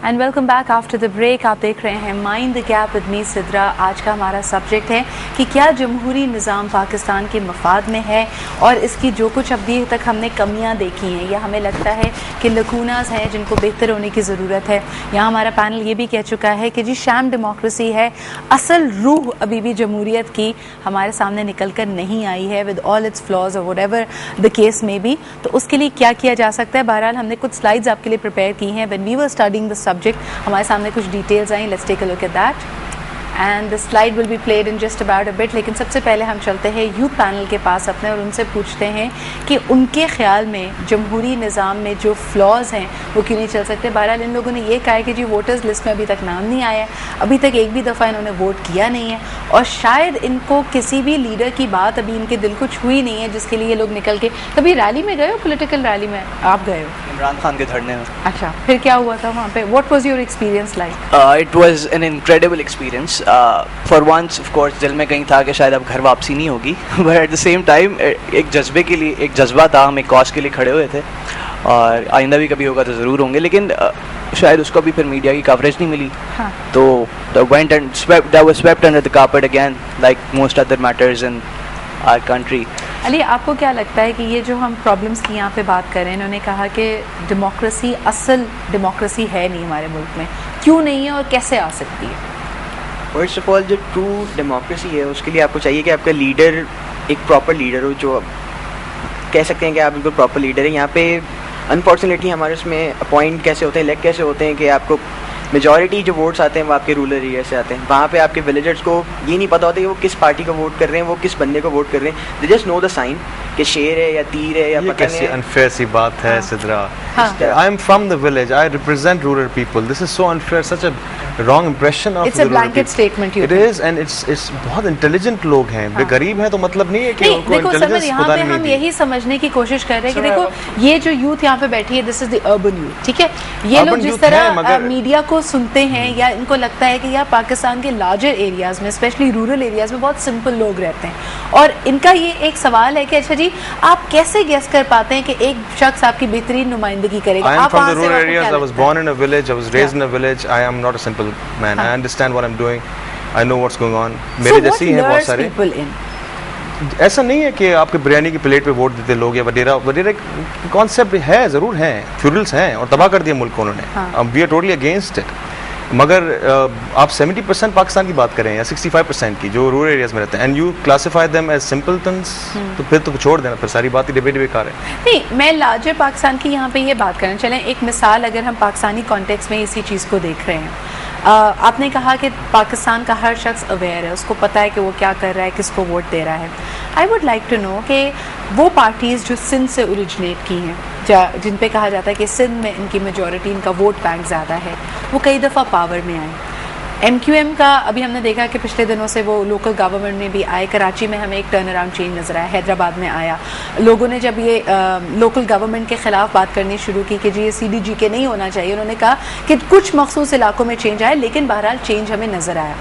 And welcome back after the break. आप देख रहे हैं mind the gap with me Sidra. आज का हमारा सब्जेक्ट है कि क्या जमहूरी निज़ाम पाकिस्तान के मफाद में है और इसकी जो कुछ अभी तक हमने कमियां देखी हैं या हमें लगता है कि लकूनास हैं जिनको बेहतर होने की ज़रूरत है। यहाँ हमारा पैनल ये भी कह चुका है कि जी शैम डेमोक्रेसी है, असल रूह अभी भी जमहूरियत की हमारे सामने निकल कर नहीं आई है विद ऑल इट्स फ्लॉज और व्हाटएवर द केस में भी। तो उसके लिए क्या किया जा सकता है? बहरहाल हमने कुछ स्लाइड्स आपके लिए प्रिपेयर की हैं। When we were studying the subject हमारे सामने कुछ डिटेल्स आई। Let's take a look at that and the slide will be played in just about a bit. लेकिन सबसे पहले हम चलते हैं यूथ पैनल के पास अपने और उनसे पूछते हैं कि उनके ख्याल में जमहूरी निज़ाम में जो फ्लॉज हैं वो क्यों नहीं चल सकते। बहरहाल इन लोगों ने ये कहा है कि जी वोटर्स लिस्ट में अभी तक नाम नहीं आया है, अभी तक एक भी दफ़ा इन्होंने वोट किया नहीं है और शायद इनको किसी भी लीडर की बात अभी इनके दिल को छुई नहीं है जिसके लिए ये लोग निकल के कभी रैली में गए हो? पोलिटिकल रैली में आप गए हो? इमरान खान के धरने में। अच्छा, फिर क्या हुआ था वहाँ पे? What was your experience like? It was an incredible experience. For once of course दिल में कहीं था कि शायद अब घर वापसी नहीं होगी, but at the same time एक जज्बे के लिए, एक जज्बा था, हम एक कॉज के लिए खड़े हुए थे और आइंदा भी कभी होगा तो ज़रूर होंगे। लेकिन शायद उसको भी फिर मीडिया की कवरेज नहीं मिली। हाँ. तो that was swept under the carpet again like most other matters in our country. Ali, आपको क्या लगता है कि ये जो हम प्रॉब्लम्स की यहाँ पे बात कर रहे हैं, इन्होंने कहा कि डेमोक्रेसी असल डेमोक्रेसी है नहीं हमारे मुल्क में, क्यों नहीं है और कैसे आ सकती है? फर्स्ट ऑफ ऑल जो ट्रू डेमोक्रेसी है उसके लिए आपको चाहिए कि आपका लीडर एक प्रॉपर लीडर हो, जो कह सकते हैं कि आप बिल्कुल प्रॉपर लीडर है। यहाँ पे अनफॉर्चुनेटली हमारे उसमें अपॉइंट कैसे होते हैं, इलेक्ट कैसे होते हैं कि आपको मेजॉरिटी जो वोट्स आते हैं वो आपके रूरल एरिया से आते हैं। वहाँ पे आपके विलेजर्स को ये नहीं पता होता कि वो किस पार्टी को वोट कर रहे हैं, वो किस बंदे को वोट कर रहे हैं। They just know the sign कि शेर है या तीर है या पता नहीं। अनफेयर सी बात है Sidra. I am from the village, I represent rural people. This is so unfair, such a wrong impression of it's a blanket statement. It is and it's बहुत इंटेलिजेंट लोग हैं। गरीब हैं तो मतलब नहीं है कि उनको इंटेलिजेंस खुदा नहीं। हम यही समझने की कोशिश कर रहे हैं कि देखो ये जो यूथ यहाँ पे बैठी है, this is the urban youth, ठीक है। ये लोग जिस तरह मीडिया को सुनते हैं या इनको लगता है कि यार पाकिस्तान के लार्जर एरियाज में, स्पेशली रूरल एरियाज में बहुत सिंपल लोग रहते हैं और इनका ये एक सवाल है कि अच्छा जी आप कैसे गेस कर पाते हैं कि एक शख्स आपकी बेहतरीन नुमाइंदगी करेगा? I am from the rural areas. I was born in a village. I was raised in a village. I am not a simple man. I understand what I'm doing. I know what's going on. मेरे जैसे ही हैं बहुत सारे। ऐसा नहीं है कि आपके बिरयानी की प्लेट पे वोट देते लोग या वडेरा वडेरा कॉन्सेप्ट है, ज़रूर है, फ्यूरल्स हैं और तबाह कर दिया मुल्क को उन्होंने। We are totally against it. मगर आप 70% पाकिस्तान की बात करें या 65% की जो रूरल एरियाज में रहते हैं and you classify them as simpletons, तो फिर तो छोड़ देना, फिर सारी बात ही डिबेट बेकार है। नहीं, मैं लार्जर पाकिस्तान की यहाँ पे ये बात करें। चलें एक मिसाल, अगर हम पाकिस्तानी कॉन्टेक्स्ट में इसी चीज़ को देख रहे हैं, आपने कहा कि पाकिस्तान का हर शख्स अवेयर है, उसको पता है कि वो क्या कर रहा है, किसको वोट दे रहा है। I would like to know कि वो पार्टीज़ जो सिंध से ओरिजिनेट की हैं, जिन पे कहा जाता है कि सिंध में इनकी मेजॉरिटी, इनका वोट बैंक ज़्यादा है, वो कई दफ़ा पावर में आए। MQM का अभी हमने देखा कि पिछले दिनों से वो लोकल गवर्नमेंट में भी आए। कराची में हमें एक टर्न अराउंड चेंज नज़र आया, हैदराबाद में आया। लोगों ने जब ये लोकल गवर्नमेंट के ख़िलाफ़ बात करनी शुरू की कि जी ये CDG के नहीं होना चाहिए, उन्होंने कहा कि कुछ मखसूस इलाकों में चेंज आया, लेकिन बहरहाल चेंज हमें नज़र आया।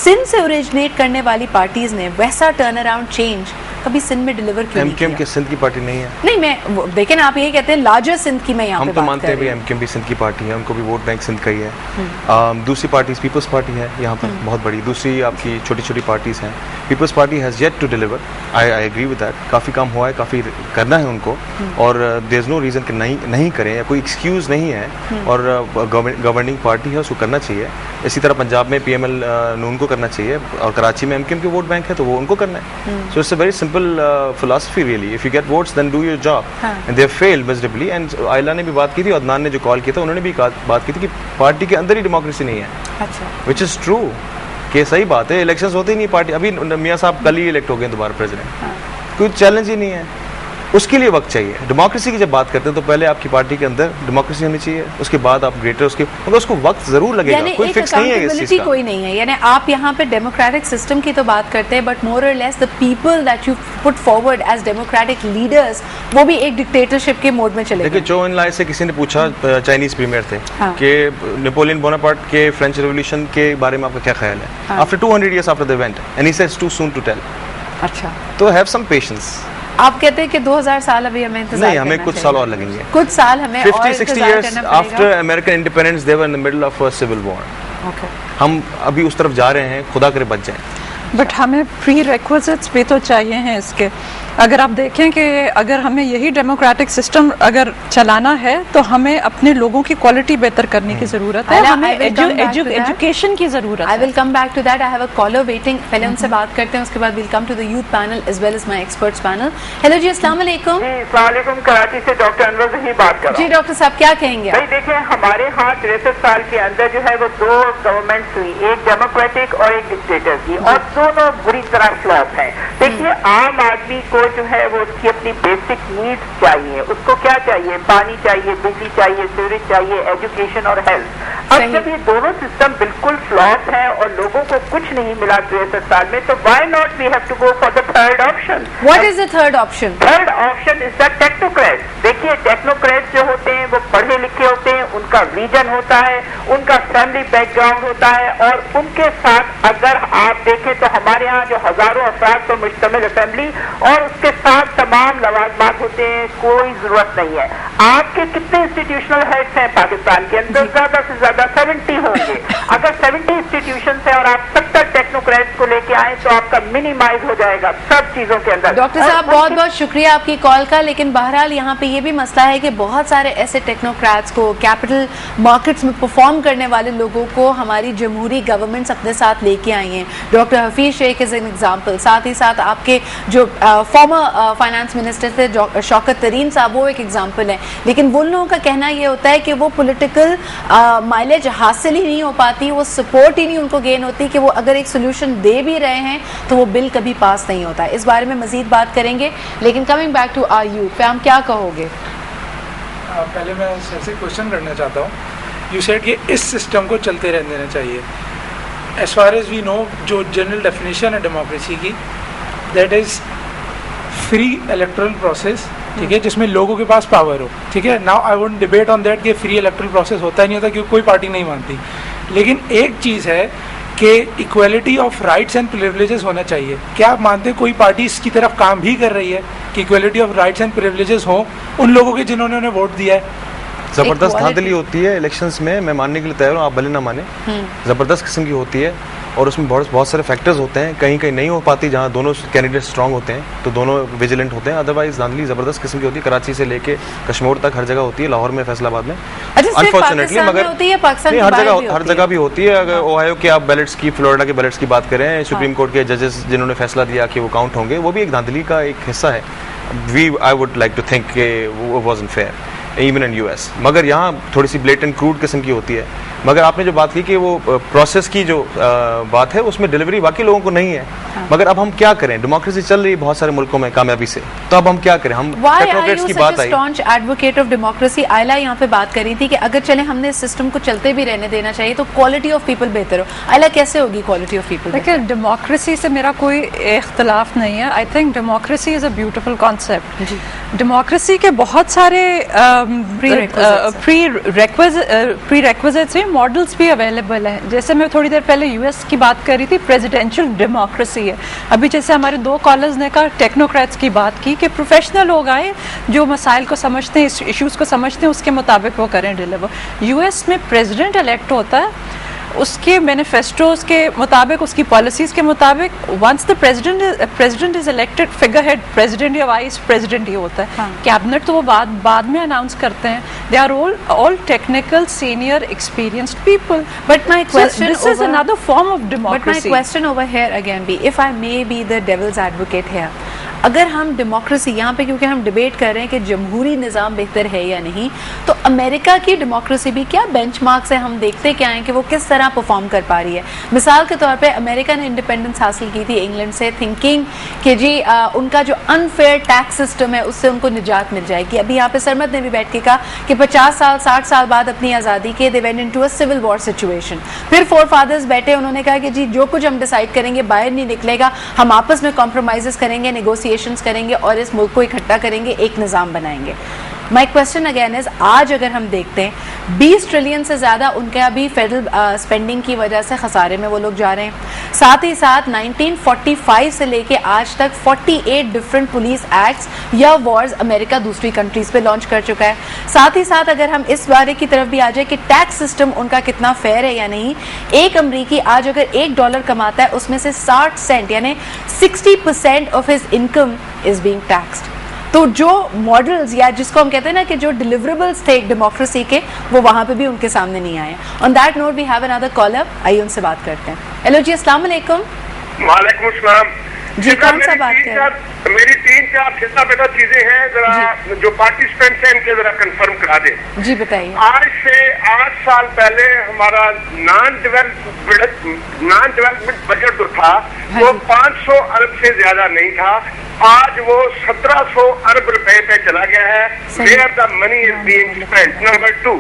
सिंध से ओरिजिनेट करने वाली पार्टीज़ ने वैसा टर्न अराउंड चेंज कभी सिंध में डिलीवर क्यों नहीं किया? MQM के सिंध की पार्टी नहीं है। नहीं, मैं देखें ना, आप यही कहते हैं लार्जर सिंध की, मैं यहाँ पे हम तो मानते हैं भी MQM भी सिंध की पार्टी है, उनको भी वोट बैंक सिंध का ही है। दूसरी पार्टीज पीपल्स पार्टी है यहाँ पर बहुत बड़ी, दूसरी आपकी छोटी छोटी पार्टीज हैं। People's party has yet to deliver. I agree with that. काफ़ी काम हुआ है, काफ़ी करना है उनको और देयर इज़ नो रीज़न कि नहीं करें या कोई एक्सक्यूज़ नहीं है और गवर्निंग पार्टी है, उसको करना चाहिए। इसी तरह पंजाब में PML नून को करना चाहिए और कराची में MQM के वोट बैंक है तो वो उनको करना है। So it's a very simple philosophy really. If you get votes then do your job. And they have failed miserably. And आयला ने भी बात की थी, अदनान ने जो कॉल किया था उन्होंने भी बात की थी कि पार्टी के अंदर ही डेमोक्रेसी नहीं है। अच्छा। Which is true. कि सही बात है, इलेक्शंस होते ही नहीं पार्टी। अभी मियाँ साहब कल ही इलेक्ट हो गए दोबारा प्रेसिडेंट, कोई चैलेंज ही नहीं है। उसके लिए वक्त चाहिए। डेमोक्रेसी की जब बात करते हैं तो पहले आपकी पार्टी के अंदर डेमोक्रेसी होनी चाहिए, उसके बाद आप ग्रेटर उसके, मतलब उसको वक्त जरूर लगेगा, कोई फिक्स नहीं है इस चीज का। कोई नहीं है, यानी आप यहाँ पे डेमोक्रेटिक सिस्टम की तो बात करते हैं, but more or less the people that you put forward as democratic leaders, वो भी एक डिक्टेटरशिप के मोड में चले गए। देखिए, चो एन लाई से किसी ने पूछा, चाइनीज प्रीमियर थे, कि नेपोलियन बोनापार्ट के फ्रेंच रेवोल्यूशन के बारे में आपका क्या ख्याल है after 200 years after the event, and he says too soon to tell. अच्छा, तो हैव सम पेशेंस। आप कहते हैं कि 2000 साल अभी हमें इंतजार नहीं, हमें करना कुछ चाहिए। साल और लगेंगे। कुछ साल हमें और 50-60 इंतजार years करना पड़ेगा। after American independence they were in the middle of a civil war. Okay. हम अभी उस तरफ जा रहे हैं, खुदा करे बच जाएं। बट हमें प्री रिक्विजिट्स भी तो चाहिए हैं इसके। अगर आप देखें कि अगर हमें यही डेमोक्रेटिक सिस्टम अगर चलाना है तो हमें अपने लोगों की क्वालिटी बेहतर करने की ज़रूरत है, Aila, हमें I will come back to that. Education की ज़रूरत I है। will come back to that. I have a caller waiting. पहले उनसे बात करते हैं, उसके बाद we'll come to the youth panel as well as my experts panel. Hello जी, अस्सलाम वालेकुम। जी अस्सलाम वालेकुम, कराची से डॉक्टर अनवर जही बात कर रहा जी हूँ। डॉक्टर साहब क्या कहेंगे भाई आप? देखिए, हमारे यहाँ 63 साल के अंदर जो है वो 2 गवर्नमेंट्स हुई, एक डेमोक्रेटिक और एक डिक्टेटर की, और दोनों बुरी तरह फ्लॉप हैं। देखिए, आम आदमी को जो है वो उसकी अपनी बेसिक नीड्स चाहिए। उसको क्या चाहिए? पानी चाहिए, बिजली चाहिए, सीवरेज चाहिए, एजुकेशन और हेल्थ। अब जब ये दोनों सिस्टम बिल्कुल फ्लॉप हैं और लोगों को कुछ नहीं मिला 63 साल में, तो why not we have to go for the third option. What is the third option? Third option is the technocrats. देखिए, टेक्नोक्रेट्स जो होते हैं वो पढ़े लिखे होते हैं, उनका विजन होता है, उनका फैमिली बैकग्राउंड होता है, और उनके साथ अगर आप देखें तो हमारे यहाँ जो हजारों अफराद पर मुश्तमिल असेंबली और उसके साथ तमाम लवाजमात होते हैं, कोई जरूरत नहीं है। आपके कितने इंस्टीट्यूशनल हेड्स हैं पाकिस्तान के अंदर? ज्यादा से ज्यादा 70 होंगे। अगर 70 इंस्टीट्यूशन है और आप 70 टेक्नोक्रेट्स को लेके आए तो आपका मिनिमाइज हो जाएगा सब चीजों के अंदर। डॉक्टर साहब बहुत बहुत शुक्रिया आपकी कॉल का, लेकिन बहरहाल यहाँ पे ये भी मसला है कि बहुत सारे ऐसे टेक्नोक्रेट्स को, कैपिटल मार्केट्स में परफॉर्म करने वाले लोगों को हमारी जमहूरी गवर्नमेंट्स अपने साथ लेके आई हैं। Doctor Hafeez Shaikh is an example, साथ ही साथ आपके जो फॉर्मर फाइनेंस मिनिस्टर थे शौकत तरीन साहब, वो एक एग्जाम्पल है। लेकिन उन लोगों का कहना ये होता है कि वो पॉलिटिकल माइलेज हासिल ही नहीं हो पाती, वो सपोर्ट ही नहीं उनको गेन होती कि वो अगर एक सोल्यूशन दे भी रहे हैं तो वो बिल कभी पास नहीं होता। इस बारे में मजीद बात करेंगे, लेकिन coming back to our youth पे हम क्या कहोगे? पहले मैं सर से क्वेश्चन करना चाहता हूँ। यू सेड कि इस सिस्टम को चलते रहने देना चाहिए। As far as we know, जो जनरल डेफिनेशन है डेमोक्रेसी की, that is free electoral process, ठीक है, जिसमें लोगों के पास पावर हो, ठीक है। Now I won't debate on that कि फ्री इलेक्टोरल प्रोसेस होता ही नहीं होता, क्योंकि कोई पार्टी नहीं मानती। लेकिन एक चीज़ है कि equality of rights and privileges होना चाहिए। क्या आप मानते हैं कोई पार्टी इसकी तरफ काम भी कर रही है कि equality of rights and privileges हो उन लोगों के जिन्होंने उन्हें वोट दिया है? जबरदस्त धांधली होती है इलेक्शंस में, मैं मानने के लिए तैयार हूँ, आप भले ना माने। जबरदस्त किस्म की होती है और उसमें बहुत सारे फैक्टर्स होते हैं, कहीं कहीं नहीं हो पाती, जहाँ दोनों कैंडिडेट स्ट्रांग होते हैं तो दोनों विजिलेंट होते हैं। अदरवाइज धांधली जबरदस्त किस्म की होती है, कराची से लेके कश्मीर तक हर जगह होती है, लाहौर में, फैसलाबाद में अनफॉर्चुनेटली, मगर हर जगह भी होती है। अगर ओहायो के आप बैलेट्स की, फ्लोरिडा के बैलेट्स की बात करें, सुप्रीम कोर्ट के जजेस जिन्होंने फैसला दिया कि वो काउंट होंगे, वो भी एक धांधली का एक हिस्सा है। I would like to think वो wasn't fair even in US, मगर यहाँ थोड़ी सी ब्लेटेंट क्रूड किस्म की होती है। मगर आपने जो बात की कि वो प्रोसेस की जो बात है उसमें डिलीवरी बाकी लोगों को नहीं है। मगर अब हम क्या करें? डेमोक्रेसी चल रही है बहुत सारे मुल्कों में कामयाबी से, तो अब हम क्या करें? हम टेक्नोक्रेट्स की बात आई, स्टॉन्च एडवोकेट ऑफ डेमोक्रेसी आयला यहाँ पे बात कर रही थी कि अगर चले हमने इस सिस्टम को चलते भी रहने देना चाहिए तो क्वालिटी ऑफ पीपल बेहतर हो। आयला कैसे होगी क्वालिटी ऑफ पीपल? देखिए, डेमोक्रेसी से मेरा कोई इख्तलाफ नहीं है। I think democracy is a beautiful concept. Democracy के बहुत सारे प्री रिक्विजिट्स हैं, मॉडल्स भी अवेलेबल हैं। जैसे मैं थोड़ी देर पहले यूएस की बात कर रही थी, प्रेसिडेंशियल डेमोक्रेसी है। अभी जैसे हमारे 2 कॉलर्स ने कहा, टेक्नोक्रेट्स की बात की कि प्रोफेशनल लोग आए जो मसाइल को समझते हैं, इश्यूज़ को समझते हैं, उसके मुताबिक वो करें डिलीवर। यूएस में प्रेसिडेंट इलेक्ट होता है, उसके मैनिफेस्टोज के मुताबिक, उसकी पॉलिसीज़ के मुताबिक। Once the president is elected, figure head president या वाइस प्रेसिडेंट ही होता है। कैबिनेट तो वो बाद में अनाउंस करते हैं। They are all technical, senior, experienced people. But my question this is another form of democracy. But my question over here again be, if I may be the devil's advocate here, अगर हम democracy यहाँ पे, क्योंकि हम debate कर रहे हैं कि जमहूरी निज़ाम बेहतर है या नहीं, तो अमेरिका की डेमोक्रेसी भी क्या बेंचमार्क्स है? हम देखते क्या हैं कि वो किस तरह परफॉर्म कर पा रही है। मिसाल के तौर पे अमेरिका ने इंडिपेंडेंस हासिल की थी इंग्लैंड से, थिंकिंग कि जी उनका जो अनफेयर टैक्स सिस्टम है उससे उनको निजात मिल जाएगी। अभी यहाँ पे सरमद ने भी बैठ के कहा कि 50 साल 60 साल बाद अपनी आज़ादी के they went into a civil war situation. फिर 4 फादर्स बैठे, उन्होंने कहा कि जी जो कुछ हम डिसाइड करेंगे बाहर नहीं निकलेगा, हम आपस में कॉम्प्रोमाइज़ करेंगे, नेगोशिएशंस करेंगे और इस मुल्क को इकट्ठा करेंगे, एक निज़ाम बनाएंगे। माई क्वेश्चन अगेन इज, आज अगर हम देखते हैं 20 ट्रिलियन से ज़्यादा उनके अभी फेडरल स्पेंडिंग की वजह से खसारे में वो लोग जा रहे हैं। साथ ही साथ 1945 से लेके आज तक 48 डिफरेंट पुलिस एक्ट्स या वॉर्स अमेरिका दूसरी कंट्रीज पे लॉन्च कर चुका है। साथ ही साथ अगर हम इस बारे की तरफ भी आ जाए कि टैक्स सिस्टम उनका कितना फेयर है या नहीं, एक अमरीकी आज अगर $1 कमाता है उसमें से 60 सेंट यानी 60% of his income is being taxed. तो जो मॉडल्स या जिसको हम कहते हैं ना कि जो डिलीवरेबल्स थे डेमोक्रेसी के, वो वहां पे भी उनके सामने नहीं आए। On that note we have another caller, आइए उनसे बात करते हैं। हेलो जी, अस्सलाम वालेकुम। वालेकुम सलाम जी, कौन सा बात कर रहे हैं? मेरी 3-4 सिलसिला बेटा चीजें हैं, जरा जो पार्टिसिपेंट्स हैं इनके जरा कंफर्म करा दें। जी बताइए। आज से 8 साल पहले हमारा नॉन डेवलपमेंट बजट जो था वो 500 अरब से ज्यादा नहीं था। आज वो 1700 अरब रुपए पे चला गया है। Where the money is being spent. Number 2,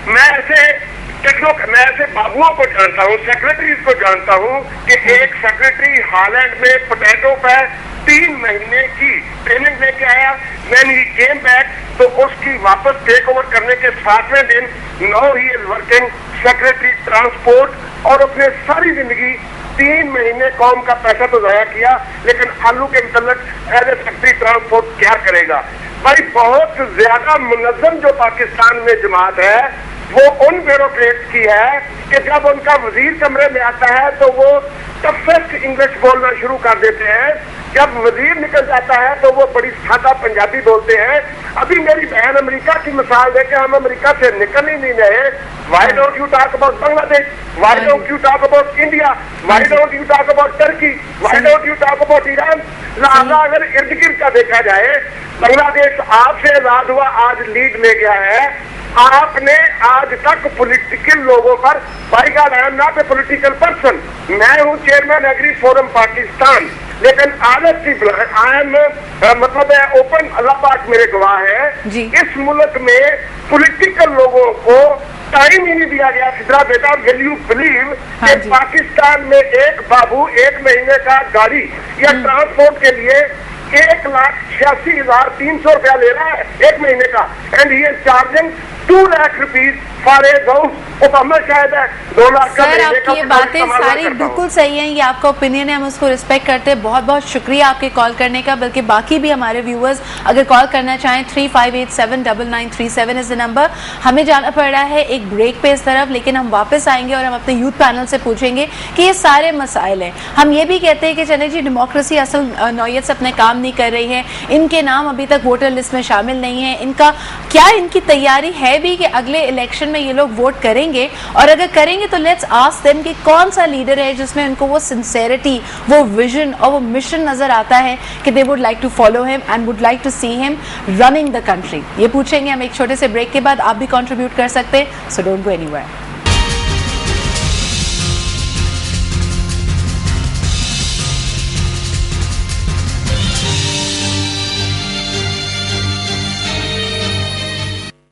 मैं ऐसे बाबुओं को जानता हूँ, सेक्रेटरीज को जानता हूँ कि एक सेक्रेटरी हालैंड में पोटैटो पर 3 महीने की ट्रेनिंग लेके आया। व्हेन ही केम बैक तो उसकी वापस टेक ओवर करने के 7वें दिन now he is working secretary transport, और अपने सारी जिंदगी 3 महीने कौम का पैसा तो जाया किया, लेकिन आलू के मतलब एज ए सेक्रेटरी ट्रांसपोर्ट क्या करेगा भाई। बहुत ज्यादा मुनज़्ज़म जो पाकिस्तान में जमात है वो उन ब्यूरोक्रेट्स की है कि जब उनका वजीर कमरे में आता है तो वो टफेस्ट इंग्लिश बोलना शुरू कर देते हैं। जब वजीर निकल जाता है तो वो बड़ी सादा पंजाबी बोलते हैं। अभी मेरी बहन अमेरिका की मिसाल देके, हम अमेरिका से निकल ही नहीं रहे। Why don't you talk about Bangladesh, why don't you talk about India, why don't you talk about Turkey, why don't you talk about Iran. लिहाजा अगर इर्द गिर्द का देखा जाए, बांग्लादेश आपसे आजाद हुआ, आज लीड ले गया है। आपने आज तक पॉलिटिकल लोगों पर, by God I am not a political person, मैं हूँ चेयरमैन एग्री फोरम पाकिस्तान, लेकिन आदत की आई एम मतलब ओपन, अल्लाह पाक मेरे गवाह है, इस मुल्क में पॉलिटिकल लोगों को टाइम ही नहीं दिया गया। सिद्रा बेटा, विल यू बिलीव कि पाकिस्तान में एक बाबू 1 महीने का गाड़ी या ट्रांसपोर्ट के लिए 1,86,300 रुपया ले रहा है 1 महीने का, and he is charging 2 lakh rupees for a house. शायद है 2 लाख का। सर, आपकी ये बातें सारी बिल्कुल सही हैं, ये आपका ओपिनियन है, हम उसको रिस्पेक्ट करते हैं। बहुत बहुत शुक्रिया आपके कॉल करने का। बल्कि बाकी भी हमारे व्यूअर्स अगर कॉल करना चाहें 35879937 इज द नंबर। हमें जाना पड़ रहा है एक ब्रेक पे इस तरफ, लेकिन हम वापस आएंगे और हम अपने यूथ पैनल से पूछेंगे कि ये सारे मसाइल हैं। हम ये भी कहते हैं कि चले जी, डेमोक्रेसी असल नौयत से अपने काम नहीं कर रही है, इनके नाम अभी तक वोटर लिस्ट में शामिल नहीं है, इनका क्या इनकी तैयारी है भी कि अगले इलेक्शन में ये लोग वोट करेंगे, और अगर करेंगे तो लेट्स आस्क देम कि कौन सा लीडर है जिसमें उनको वो सिंसेरिटी, वो विजन और वो मिशन नजर आता है कि they would like to follow him and would like to see him running the country. ये पूछेंगे हम एक छोटे से ब्रेक के बाद। आप भी कंट्रीब्यूट कर सकते हैं, सो डोंट गो एनीवेयर।